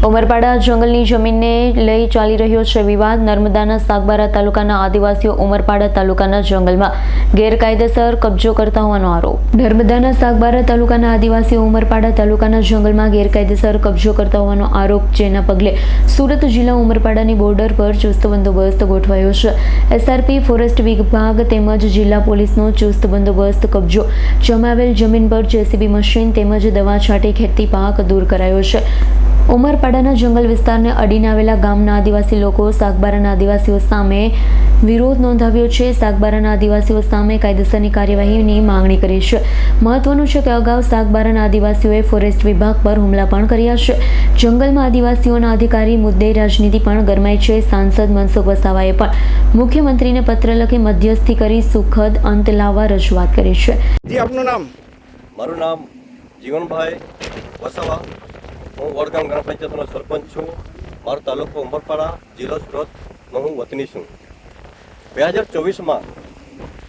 ઉમરપાડા જંગલની જમીનને લઈ ચાલી રહ્યો છે વિવાદ। નર્મદાના સાગબારા તાલુકાના આદિવાસીઓ ઉમરપાડા તાલુકાના જંગલમાં ગેરકાયદેસર કબજો કરતા હોવાનો આરોપ। નર્મદાના સાગબારા તાલુકાના આદિવાસીઓ ઉમરપાડા તાલુકાના જંગલમાં ગેરકાયદેસર કબજો કરતા હોવાનો આરોપ, જેના પગલે સુરત જિલ્લા ઉમરપાડાની બોર્ડર પર ચુસ્ત બંદોબસ્ત ગોઠવાયો છે। એસઆરપી, ફોરેસ્ટ વિભાગ તેમજ જિલ્લા પોલીસનો ચુસ્ત બંદોબસ્ત કબજો જમાવેલ જમીન પર જેસીબી મશીન તેમજ દવા છાંટી ખેતી પાક દૂર કરાયો છે। ઉમરપાડાના જંગલ વિસ્તારને અડીને આવેલા ગામના આદિવાસી લોકો સાગબારાના આદિવાસીઓ સામે વિરોધ નોંધાવ્યો છે। સાગબારાના આદિવાસીઓ સામે કાયદેસરની કાર્યવાહીની માંગણી કરી છે। મહત્વનું છે કે અગાઉ સાગબારાના આદિવાસીઓએ ફોરેસ્ટ વિભાગ પર હુમલા પણ કર્યા છે। જંગલમાં આદિવાસીઓના અધિકારી મુદ્દે રાજનીતિ પણ ગરમાઈ છે। સાંસદ મનસુખ વસાવાએ પણ મુખ્યમંત્રીને પત્ર લખી મધ્યસ્થી કરી સુખદ અંત લાવવા રજૂઆત કરી છે। આપનું નામ? મારું નામ જીવનભાઈ વસાવા। હું વડગામ ગ્રામ પંચાયતનો સરપંચ છું। મારો તાલુકો ઉમરપાડા, જિલ્લો સુરતનો હું વતની છું। 2024માં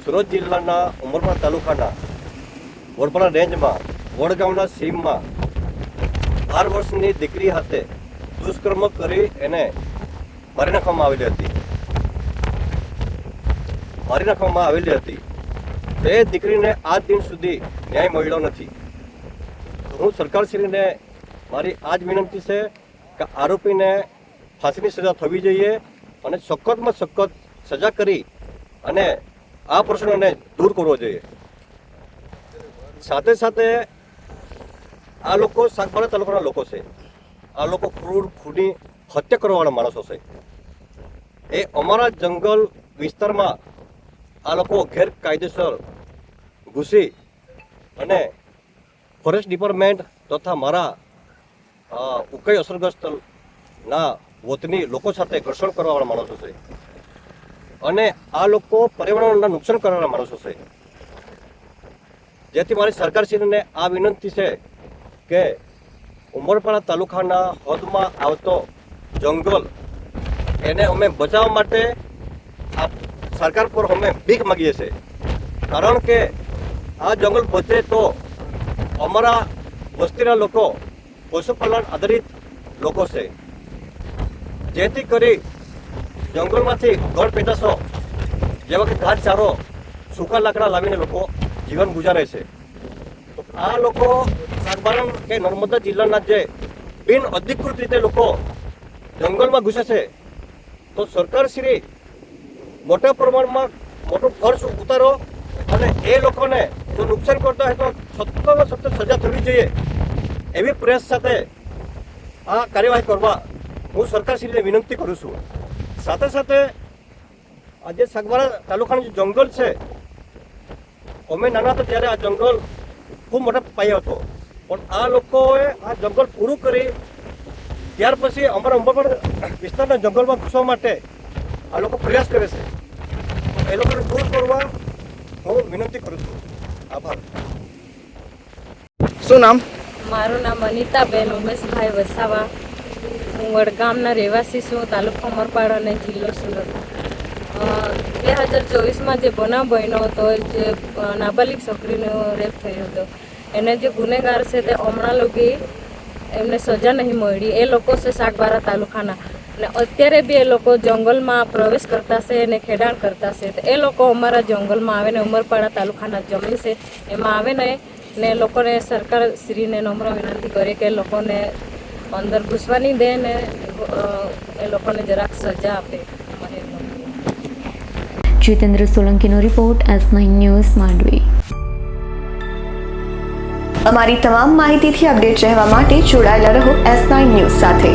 સુરત જિલ્લાના ઉમરપાડા તાલુકાના વડપાડા રેન્જમાં વડગામના સીમમાં 12 વર્ષની દીકરી હાથે દુષ્કર્મ કરી એને મારી નાખવામાં આવેલી હતી। તે દીકરીને આજ દિન સુધી ન્યાય મળ્યો નથી। હું સરકારશ્રીને મારી આ જ વિનંતી છે કે આરોપીને ફાંસીની સજા થવી જોઈએ અને સખતમાં સખત સજા કરી અને આ પ્રશ્નને દૂર કરવો જોઈએ। સાથે સાથે આ લોકો સાગબારા તાલુકાના લોકો છે। આ લોકો ક્રૂર, ખૂની હત્યા કરવાવાળા માણસો છે। એ અમારા જંગલ વિસ્તારમાં આ લોકો ગેરકાયદેસર ઘૂસી અને ફોરેસ્ટ ડિપાર્ટમેન્ટ તથા મારા ઉકાઈ અસરગ્રસ્ત ના વતની લોકો સાથે ઘર્ષણ કરવાવાળા માણસો છે અને આ લોકો પર્યાવરણના નુકસાન કરવાવાળા માણસો છે। જેથી મારી સરકારશ્રીને આ વિનંતી છે કે ઉમરપાડા તાલુકાના હદમાં આવતો જંગલ એને અમે બચાવવા માટે આ સરકાર પર અમે ભીખ માગીએ છીએ। કારણ કે આ જંગલ બચે તો અમારા વસ્તીના લોકો પશુપાલન આધારિત લોકો છે। જેથી કરી જંગલમાંથી ઘર પેદાશો જેવા કે ઘાસચારો, સૂકા લાકડા લાવીને લોકો જીવન ગુજારે છે। તો આ લોકો સાગબારા કે નર્મદા જિલ્લાના જે બિન અધિકૃત રીતે લોકો જંગલમાં ઘૂસે છે, તો સરકારશ્રી મોટા પ્રમાણમાં મોટો ખર્ચ ઉતારો અને એ લોકોને જો નુકસાન કરતા હોય તો સખ્તમાં સખ્ત સજા થવી જોઈએ એવી પ્રયાસ સાથે આ કાર્યવાહી કરવા હું સરકારશ્રીને વિનંતી કરું છું। સાથે સાથે આજે સાગબારા તાલુકાનું જે જંગલ છે, અમે નાના હતા ત્યારે આ જંગલ ખૂબ મોટા પાયે હતો, પણ આ લોકોએ આ જંગલ પૂરું કરી ત્યાર પછી અમારા ઉમરપાડા વિસ્તારના જંગલમાં ઘૂસવા માટે આ લોકો પ્રયાસ કરે છે। એ લોકોને દૂર કરવા હું વિનંતી કરું છું। આભાર। શું નામ? મારું નામ અનિતાબેન ઉમેશભાઈ વસાવા। હું વડગામના રહેવાસી છું, તાલુકો ઉમરપાડા અને જિલ્લો સુરત। 2024માં જે બનાવ બન્યો હતો, જે નાબાલિગ છોકરીનો રેપ થયો હતો, એને જે ગુનેગાર છે તે હમણાં લગી એમને સજા નહીં મળી। એ લોકો છે સાગબારા તાલુકાના અને અત્યારે બી એ લોકો જંગલમાં પ્રવેશ કરતા છે અને ખેડાણ કરતા છે। એ લોકો અમારા જંગલમાં આવે ને ઉમરપાડા તાલુકાના જમીન છે એમાં આવે ને લોકોને સરકારશ્રીને નમ્ર વિનંતી કરે કે લોકોને અંદર ઘૂસવા નહીં દે ને એ લોકોને જરાક સજા આપે। જીતેન્દ્ર સોલંકીનો રિપોર્ટ, S9 ન્યૂઝ, માંડવી। અમારી તમામ માહિતીથી અપડેટ રહેવા માટે જોડાયેલા રહો S9 ન્યૂઝ સાથે।